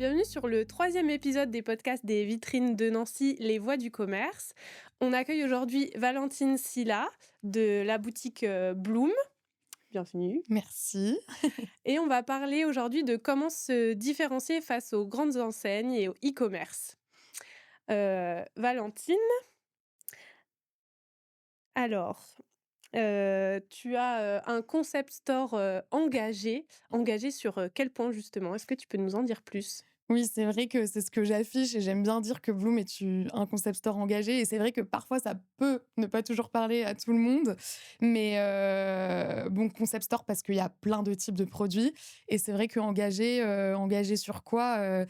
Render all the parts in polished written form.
Bienvenue sur le troisième épisode des podcasts des vitrines de Nancy, Les Voix du commerce. On accueille aujourd'hui Valentine Silla de la boutique Bloom. Bienvenue. Merci. Et on va parler aujourd'hui de comment se différencier face aux grandes enseignes et au e-commerce. Valentine, alors, tu as un concept store engagé sur quel point justement? Est-ce que tu peux nous en dire plus? Oui, c'est vrai que c'est ce que j'affiche et j'aime bien dire que Bloom est un concept store engagé et c'est vrai que parfois ça peut ne pas toujours parler à tout le monde, mais bon, concept store parce qu'il y a plein de types de produits et c'est vrai qu'engagé, engagé sur quoi?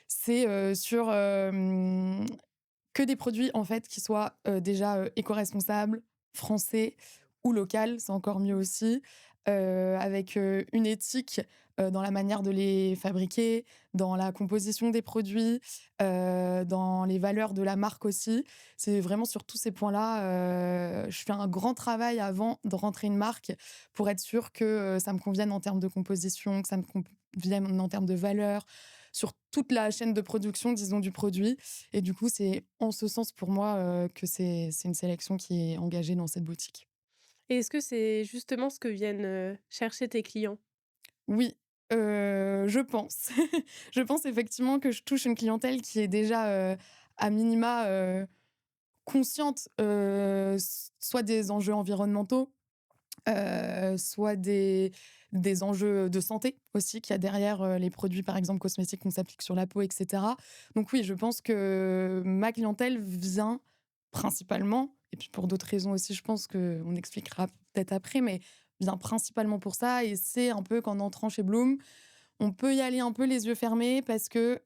C'est, sur, que des produits en fait qui soient, déjà, éco-responsables, français ou local, c'est encore mieux aussi, avec, une éthique, dans la manière de les fabriquer, dans la composition des produits, dans les valeurs de la marque aussi. C'est vraiment sur tous ces points-là, je fais un grand travail avant de rentrer une marque pour être sûre que, ça me convienne en termes de composition, que ça me convienne en termes de valeurs, sur toute la chaîne de production, disons, du produit et du coup, c'est en ce sens pour moi, que c'est une sélection qui est engagée dans cette boutique. Et est-ce que c'est justement ce que viennent chercher tes clients? Oui, je pense. Je pense effectivement que je touche une clientèle qui est déjà, à minima, consciente, soit des enjeux environnementaux, soit des enjeux de santé aussi qu'il y a derrière, les produits, par exemple, cosmétiques qu'on s'applique sur la peau et cetera. Donc oui, je pense que ma clientèle vient principalement et puis pour d'autres raisons aussi, je pense qu'on expliquera peut-être après, mais vient principalement pour ça et c'est un peu qu'en entrant chez Bloom, on peut y aller un peu les yeux fermés parce que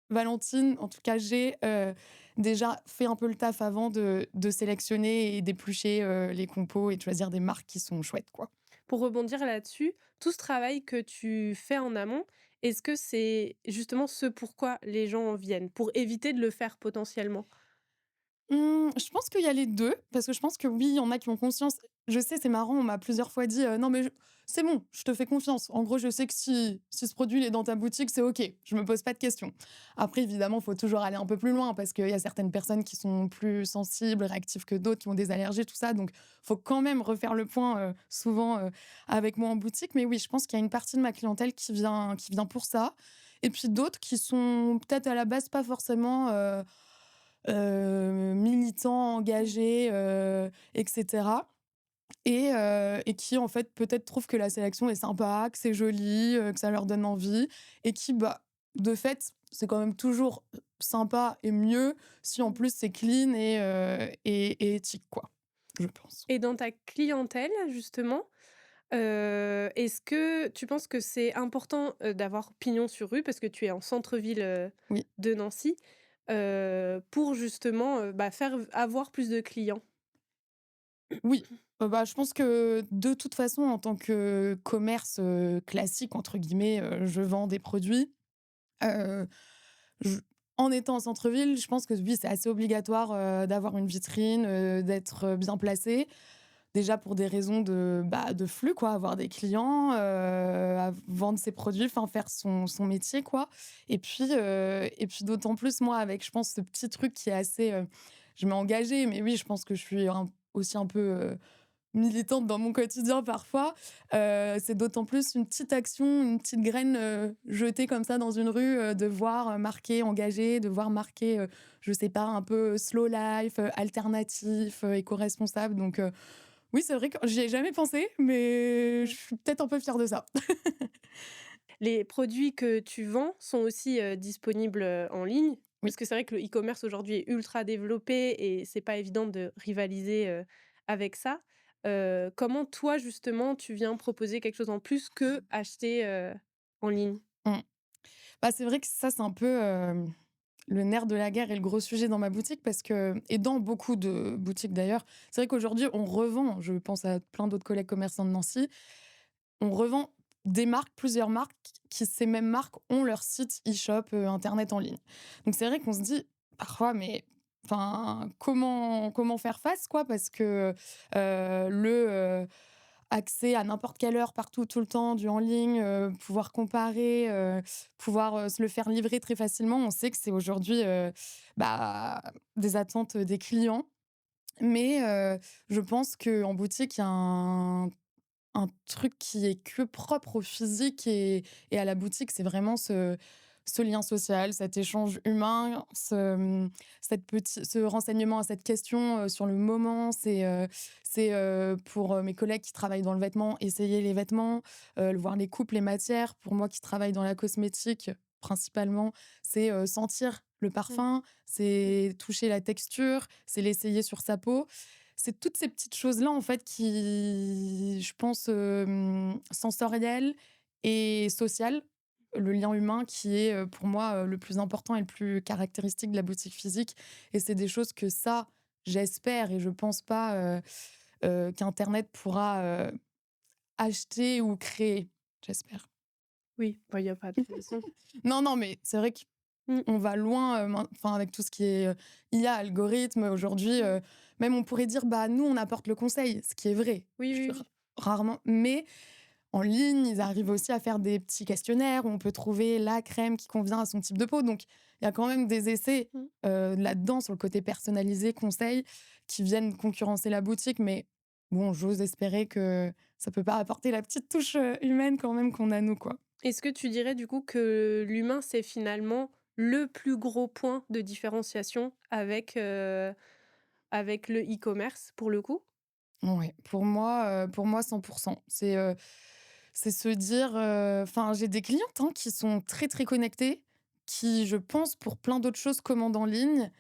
Valentine, en tout cas, j'ai, déjà fait un peu le taf avant de sélectionner et d'éplucher, les compos et de choisir des marques qui sont chouettes, quoi. Pour rebondir là-dessus, tout ce travail que tu fais en amont, est-ce que c'est justement ce pourquoi les gens en viennent? Pour éviter de le faire potentiellement? Je pense qu'il y a les 2 parce que je pense que oui, il y en a qui ont conscience. Je sais, c'est marrant, on m'a plusieurs fois dit: «Non mais je c'est bon, je te fais confiance. En gros, je sais que si ce produit il est dans ta boutique, c'est OK, je me pose pas de questions». Après évidemment, il faut toujours aller un peu plus loin parce qu'il y a certaines personnes qui sont plus sensibles, réactives que d'autres, qui ont des allergies, tout ça, donc faut quand même refaire le point, souvent, avec moi en boutique. Mais oui, je pense qu'il y a une partie de ma clientèle qui vient pour ça et puis d'autres qui sont peut-être à la base pas forcément, militants, engagés, et cetera et qui, en fait, peut-être trouvent que la sélection est sympa, que c'est joli, que ça leur donne envie et qui, bah, de fait, c'est quand même toujours sympa et mieux si, en plus, c'est clean et éthique, quoi, je pense. Et dans ta clientèle justement, est-ce que tu penses que c'est important, d'avoir pignon sur rue parce que tu es en centre-ville, Oui. de Nancy, pour justement, bah, faire avoir plus de clients? Oui, bah, je pense que de toute façon, en tant que commerce, «classique» entre guillemets, je vends des produits. Heu, je En étant en centre-ville, je pense que oui, c'est assez obligatoire, d'avoir une vitrine, d'être, bien placé. Déjà pour des raisons de flux quoi, avoir des clients, à vendre ses produits, enfin faire son métier quoi et puis d'autant plus moi avec je pense ce petit truc qui est assez, je m'ai engagée, mais oui, je pense que je suis aussi un peu, militante dans mon quotidien parfois, c'est d'autant plus une petite action, une petite graine, jetée comme ça dans une rue, de voir, marqué engagé, de voir marqué, je sais pas, un peu slow life, alternatif, éco-responsable donc oui, c'est vrai que j'y ai jamais pensé, mais je Mmh. suis peut-être un peu fière de ça. Les produits que tu vends sont aussi, disponibles, en ligne? Oui. Parce que c'est vrai que le e-commerce aujourd'hui est ultra développé et c'est pas évident de rivaliser, avec ça. Comment toi justement tu viens proposer quelque chose en plus qu'acheter, en ligne? Mmh. Bah, c'est vrai que ça, c'est un peu, le nerf de la guerre et le gros sujet dans ma boutique parce que et dans beaucoup de boutiques d'ailleurs. C'est vrai qu'aujourd'hui, on revend, je pense à plein d'autres collègues commerçants de Nancy, on revend des marques, plusieurs marques qui ces mêmes marques ont leur site e-shop, internet en ligne. Donc c'est vrai qu'on se dit parfois: «Mais enfin, comment faire face, quoi?» parce que, le, accès à n'importe quelle heure, partout, tout le temps, du en ligne, pouvoir comparer, pouvoir, se le faire livrer très facilement. On sait que c'est aujourd'hui, bah, des attentes, des clients. Mais je pense qu'en boutique, il y a un truc qui est que propre au physique et à la boutique, c'est vraiment ce lien social, cet échange humain, ce renseignement à cette question, sur le moment. Pour, mes collègues qui travaillent dans le vêtement, essayer les vêtements, voir les coupes, les matières. Pour moi qui travaille dans la cosmétique, principalement, c'est, sentir le Mmh. parfum, Mmh. c'est toucher la texture, c'est l'essayer sur sa peau. C'est toutes ces petites choses-là, en fait, qui, je pense, sensorielles et sociales, le lien humain qui est, pour moi, le plus important et le plus caractéristique de la boutique physique et c'est des choses que ça, j'espère et je pense pas, qu'internet pourra, acheter ou créer. J'espère. Oui, bah, il y a pas de raison. Non, non, mais c'est vrai Mmh. qu'on va loin, enfin, avec tout ce qui est, IA, algorithme, aujourd'hui, Mmh. même on pourrait dire: «Bah, nous, on apporte le conseil», ce qui est vrai. Oui, Je oui, r oui. rarement mais en ligne, ils arrivent aussi à faire des petits questionnaires où on peut trouver la crème qui convient à son type de peau. Donc, il y a quand même des essais, Mmh. là-dedans sur le côté personnalisé, conseil, qui viennent concurrencer la boutique. Mais bon, j'ose espérer que ça peut pas apporter la petite touche, humaine quand même qu'on a nous, quoi. Est-ce que tu dirais du coup que l'humain, c'est finalement le plus gros point de différenciation avec le e-commerce pour le coup? Ouais, pour moi 100. C'est se dire, enfin, j'ai des clientes, hein, qui sont très, très connectées, qui, je pense, pour plein d'autres choses, commandent en ligne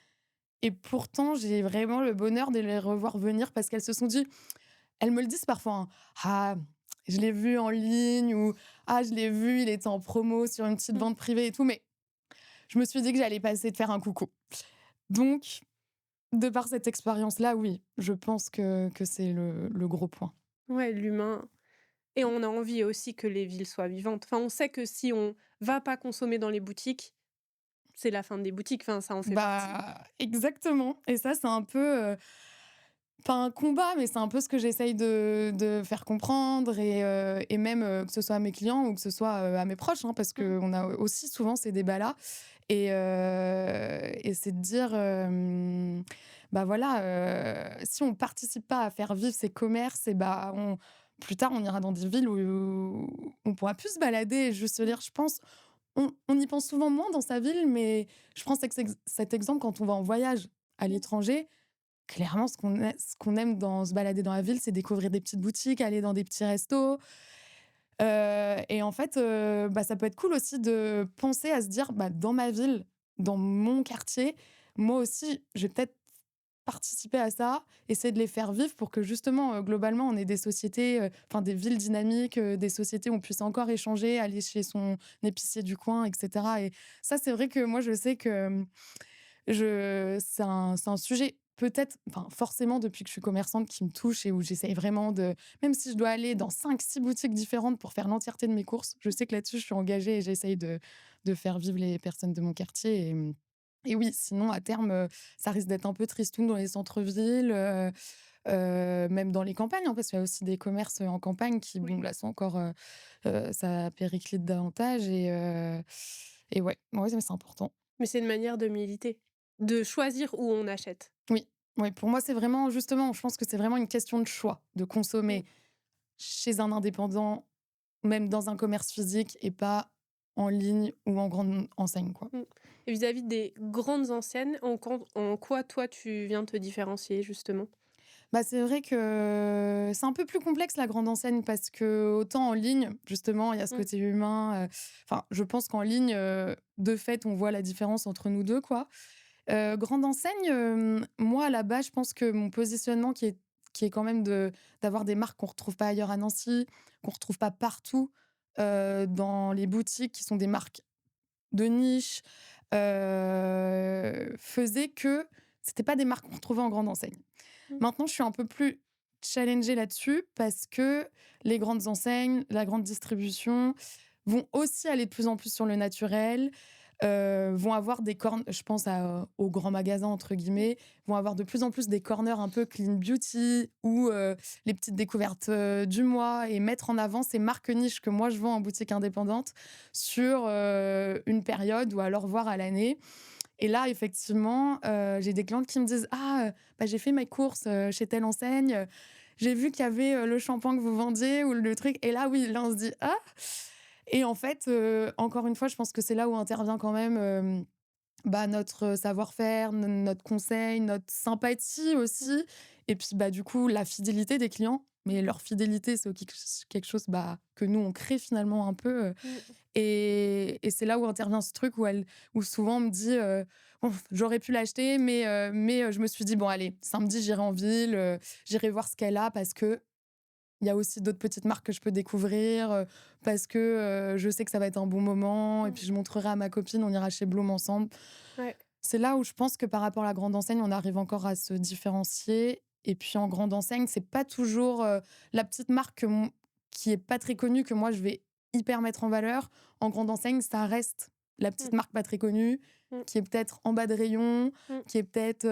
et pourtant, j'ai vraiment le bonheur de les revoir venir parce qu'elles se sont dit elles me le disent parfois, hein: «Ah, je l'ai vu en ligne» ou «Ah, je l'ai vu, il était en promo sur une petite Mmh. vente privée et tout», mais je me suis dit que j'allais passer de faire un coucou. Donc, de par cette expérience-là, oui, je pense que c'est le gros point. Ouais, l'humain et on a envie aussi que les villes soient vivantes. Enfin, on sait que si on va pas consommer dans les boutiques, c'est la fin des boutiques, enfin, ça en fait partie. Bah, exactement et ça, c'est un peu, pas un combat, mais c'est un peu ce que j'essaye de faire comprendre et même, que ce soit à mes clients ou que ce soit, à mes proches, hein, parce Mmh. qu'on a aussi souvent ces débats-là et c'est de dire, bah, voilà, si on participe pas à faire vivre ces commerces et bah, on plus tard, on ira dans des villes où on pourra plus se balader et juste se Mmh. dire, je pense on y pense souvent moins dans sa ville, mais je prends cet exemple quand on va en voyage à Mmh. l'étranger. Clairement, ce qu'on aime dans se balader dans la ville, c'est découvrir des petites boutiques, aller dans des petits restos, et en fait, bah, ça peut être cool aussi de penser à se dire: «Bah, dans ma ville, dans mon quartier, moi aussi, je vais peut-être participer à ça, essayer de les faire vivre pour que justement, globalement, on ait des sociétés, enfin des villes dynamiques, des sociétés où on puisse encore échanger, aller chez son épicier du coin et cetera» et ça, c'est vrai que moi, je sais que, je c'est un sujet peut-être, enfin forcément depuis que je suis commerçante qui me touche et où j'essaye vraiment de même si je dois aller dans 5, 6 boutiques différentes pour faire l'entièreté de mes courses, je sais que là-dessus je suis engagée et j'essaye de faire vivre les personnes de mon quartier et oui, sinon à terme, ça risque d'être un peu tristoun dans les centres-villes, même dans les campagnes, hein, parce qu'il y a aussi des commerces, en campagne qui, Oui, bon, là, sont encore, ça périclite davantage et ouais, ouais, mais c'est important. mais c'est une manière de militer, de choisir où on achète. Oui, oui, pour moi, c'est vraiment justement, je pense que c'est vraiment une question de choix, de Mmh. consommer chez un indépendant, même dans un commerce physique et pas en ligne ou en grande enseigne, quoi. Mmh et vis-à-vis des grandes enseignes, en quoi toi tu viens te différencier justement? Bah, c'est vrai que c'est un peu plus complexe la grande enseigne parce que autant en ligne, justement, il y a ce Mmh. côté humain, enfin, je pense qu'en ligne, de fait, on voit la différence entre nous 2, quoi. Grande enseigne, moi, à la base, je pense que mon positionnement qui est quand même d'avoir des marques qu'on retrouve pas ailleurs à Nancy, qu'on retrouve pas partout, dans les boutiques qui sont des marques de niche, faisait que c'était pas des marques qu'on retrouvait en grande enseigne. Mmh. Maintenant, je suis un peu plus challengée là-dessus parce que les grandes enseignes, la grande distribution vont aussi aller de plus en plus sur le naturel, vont avoir des corn je pense aux «grands magasins» entre guillemets, vont avoir de plus en plus des corners un peu clean beauty ou les petites découvertes, du mois et mettre en avant ces marques niches que moi je vends en boutique indépendante sur, une période ou alors voire à l'année. Et là, effectivement, j'ai des clientes qui me disent: «Ah, bah, j'ai fait mes courses, chez telle enseigne, j'ai vu qu'il y avait, le shampoing que vous vendiez ou le truc» et là, oui, là, on se dit: «Ah!» et en fait, encore une fois, je pense que c'est là où intervient quand même, bah, notre savoir-faire, notre conseil, notre sympathie aussi et puis, bah, du coup, la fidélité des clients. Mais leur fidélité, c'est quelque chose, bah, que nous, on crée finalement un peu, Mmh. et c'est là où intervient ce truc où souvent on me dit, «Bon, j'aurais pu l'acheter, mais je me suis dit: "Bon allez, samedi, j'irai en ville, j'irai voir ce qu'elle a" parce que il y a aussi d'autres petites marques que je peux découvrir, parce que, je sais que ça va être un bon moment et Mmh. puis je montrerai à ma copine, on ira chez Bloom ensemble». Ouais. C'est là où je pense que par rapport à la grande enseigne, on arrive encore à se différencier et puis en grande enseigne, c'est pas toujours, la petite marque qui est pas très connue que moi je vais hyper mettre en valeur. En grande enseigne, ça reste la petite Mmh. marque pas très connue, Mmh. qui est peut-être en bas de rayon, Mmh. qui est peut-être,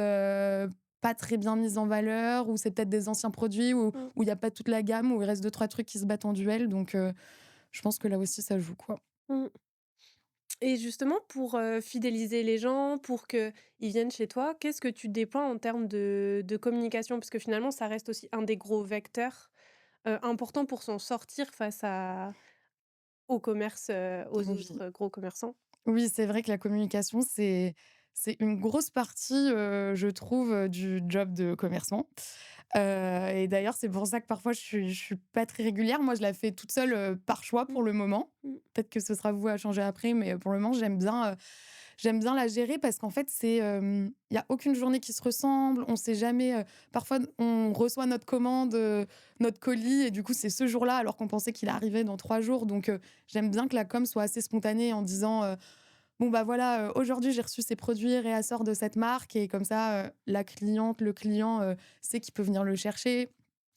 pas très bien mise en valeur ou c'est peut-être des anciens produits Mmh. où il y a pas toute la gamme, où il reste deux trois trucs qui se battent en duel donc je pense que là aussi ça joue, quoi. Mmh. Et justement pour, fidéliser les gens, pour qu'ils viennent chez toi, qu'est-ce que tu déploies en termes de communication? Parce que finalement, ça reste aussi un des gros vecteurs, importants pour s'en sortir face au commerce, aux Oui. autres, gros commerçants. Oui, c'est vrai que la communication, c'est une grosse partie, je trouve, du job de commerçant. Et d'ailleurs, c'est pour ça que parfois je suis pas très régulière. Moi, je la fais toute seule, par choix Mmh. pour le moment. Mmh. Peut-être que ce sera voué à changer après, mais pour le moment, j'aime bien la gérer parce qu'en fait, il y a aucune journée qui se ressemble. On sait jamais, parfois, on reçoit notre commande, notre colis et du coup, c'est ce jour-là alors qu'on pensait qu'il arrivait dans 3 jours. Donc j'aime bien que la com soit assez spontanée en disant, «Bon, bah, voilà, aujourd'hui, j'ai reçu ces produits réassorts de cette marque» et comme ça, la cliente, le client, sait qu'il peut venir le chercher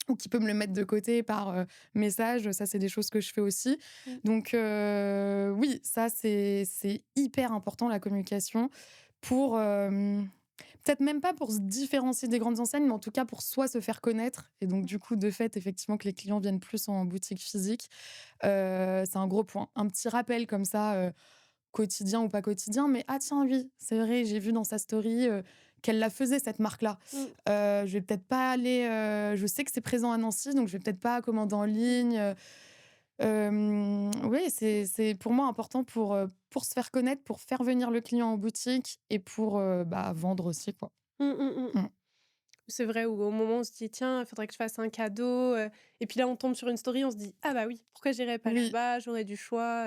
ou qu'il peut me le mettre de côté par, message. Ça, c'est des choses que je fais aussi. Mmh. Donc oui, ça, c'est hyper important la communication pour, peut-être même pas pour se différencier des grandes enseignes, mais en tout cas pour soit se faire connaître et donc Mmh. du coup, de fait, effectivement, que les clients viennent plus en boutique physique. C'est un gros point. Un petit rappel comme ça, quotidien ou pas quotidien, mais: «Ah tiens, oui, c'est vrai, j'ai vu dans sa story, qu'elle la faisait cette marque-là. Mmh. Je vais peut-être pas aller, je sais que c'est présent à Nancy, donc je vais peut-être pas commander en Mmh. ligne», oui, c'est pour moi important pour se faire connaître, pour faire venir le client en boutique et pour, bah, vendre aussi, quoi. Mmh. Mmh. Mmh. Mmh. C'est vrai, où au moment où on se dit: «Tiens, il faudrait que je fasse un cadeau», et puis là, on tombe sur une story, on se dit: «Ah bah oui, pourquoi j'irais pas Oui. là-bas? J'aurais du choix»,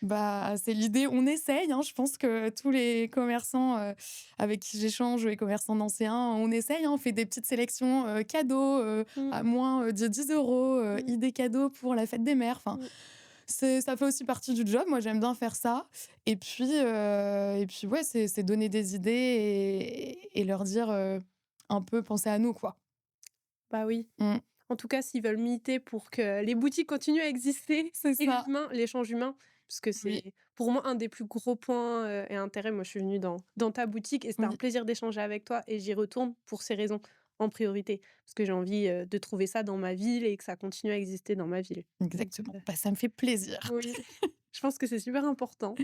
Bah, c'est l'idée. On essaye, hein, je pense que tous les commerçants, avec qui j'échange, les commerçants nancéens, on essaye, hein, on fait des petites sélections, cadeaux, Mmh. à moins, de 10 €, Mmh. idées cadeaux pour la fête des mères. Enfin, Mmh. ça fait aussi partie du job. Moi, j'aime bien faire ça et puis ouais, c'est donner des idées et leur dire, un peu: «Pensez à nous», quoi. Bah oui. Mmh. En tout cas, s'ils veulent militer pour que les boutiques continuent à exister C'est et ça. l'échange humain, parce que Oui, c'est pour moi un des plus gros points, et intérêts. Moi, je suis venue dans ta boutique et c'était un oui, plaisir d'échanger avec toi et j'y retourne pour ces raisons, en priorité. Parce que j'ai envie, de trouver ça dans ma ville et que ça continue à exister dans ma ville. Donc exactement. Bah, ça me fait plaisir. oui, je pense que c'est super important.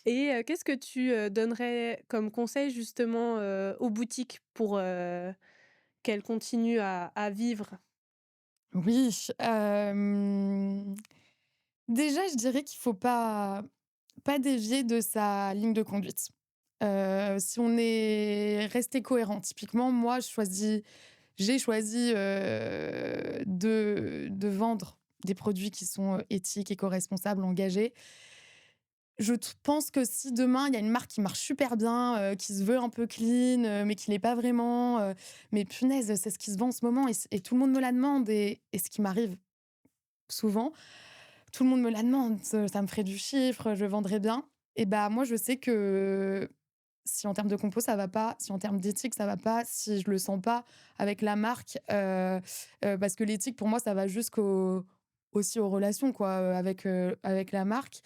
Et qu'est-ce que tu, donnerais comme conseil justement, aux boutiques pour, qu'elles continuent à vivre? Oui, déjà, je dirais qu'il faut pas dévier de sa ligne de conduite. Si on est resté cohérent, typiquement, moi, j'ai choisi, de vendre des produits qui sont, éthiques, éco-responsables, engagés. Je pense que si demain, il y a une marque qui marche super bien, qui se veut un peu clean, mais qui l'est pas vraiment, mais punaise, c'est ce qui se vend en ce moment et tout le monde me la demande et ce qui m'arrive souvent, tout le monde me la demande, ça me ferait du chiffre, je vendrais bien et bah, moi, je sais que si en termes de compo, ça va pas, si en termes d'éthique, ça va pas, si je le sens pas avec la marque, parce que l'éthique, pour moi, ça va aussi aux relations, quoi, avec la marque.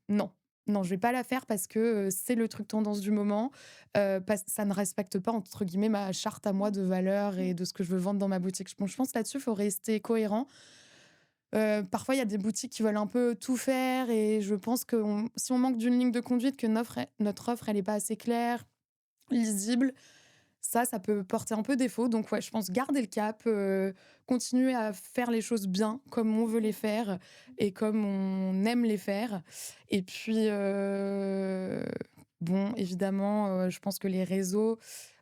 Non. Non, je vais pas la faire parce que, c'est le truc tendance du moment, parce ça ne respecte pas entre guillemets «ma charte à moi de valeurs» et Mmh. de ce que je veux vendre dans ma boutique. Je pense là-dessus, il faut rester cohérent. Parfois, il y a des boutiques qui veulent un peu tout faire et je pense que si on manque d'une ligne de conduite, que notre offre, elle est pas assez claire, lisible, ça peut porter un peu défaut. Donc ouais, je pense garder le cap, continuer à faire les choses bien, comme on veut les faire et comme on aime les faire. Et puis, bon, évidemment, je pense que les réseaux,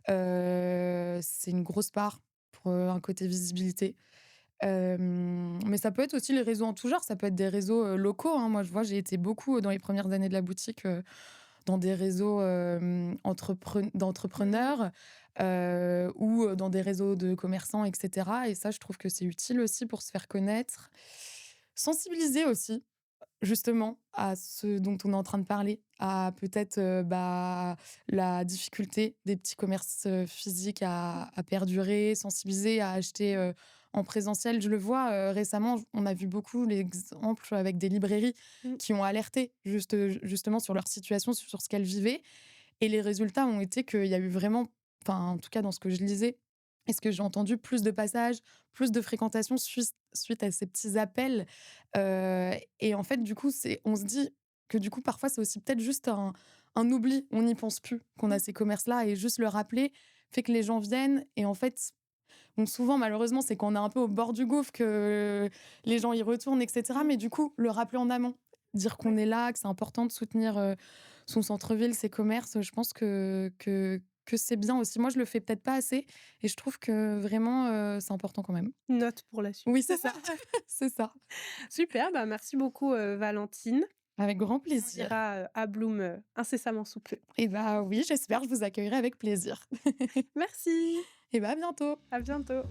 c'est une grosse part pour, un côté visibilité. Mais ça peut être aussi les réseaux en tout genre, ça peut être des réseaux, locaux, hein. Moi, je vois, j'ai été beaucoup, dans les premières années de la boutique, dans des réseaux, Mmh. d'entrepreneurs, ou, dans des réseaux de commerçants et cetera et ça, je trouve que c'est utile aussi pour se faire connaître. Sensibiliser aussi, justement, à ce dont on est en train de parler, à peut-être, la difficulté des petits commerces, physiques à perdurer, sensibiliser à acheter, en présentiel. Je le vois, récemment, on a vu beaucoup l'exemple avec des librairies Mmh. qui ont alerté justement sur leur situation, sur ce qu'elles vivaient et les résultats ont été qu'il y a eu vraiment, enfin, en tout cas dans ce que je lisais et ce que j'ai entendu, plus de passages, plus de fréquentation suite à ces petits appels, et en fait, du coup, on se dit que, du coup, parfois, c'est aussi peut-être juste un oubli. On n'y pense plus qu'on a Mmh. ces commerces-là et juste le rappeler fait que les gens viennent et en fait, bon, souvent, malheureusement, c'est quand on est un peu au bord du gouffre que les gens y retournent et cetera Mmh. mais du coup, le rappeler en amont, dire qu'on Ouais. est là, que c'est important de soutenir, son centre-ville, ses commerces, je pense que c'est bien aussi. Moi, je le fais peut-être pas assez et je trouve que vraiment, c'est important quand même. Note pour la suite. Oui, c'est ça, c'est ça. Super, bah, merci beaucoup, Valentine. Avec grand On plaisir. ira, à Bloom, incessamment sous peu. Et bah, oui, j'espère, je vous accueillerai avec plaisir. Merci, Et bah, à bientôt. à bientôt.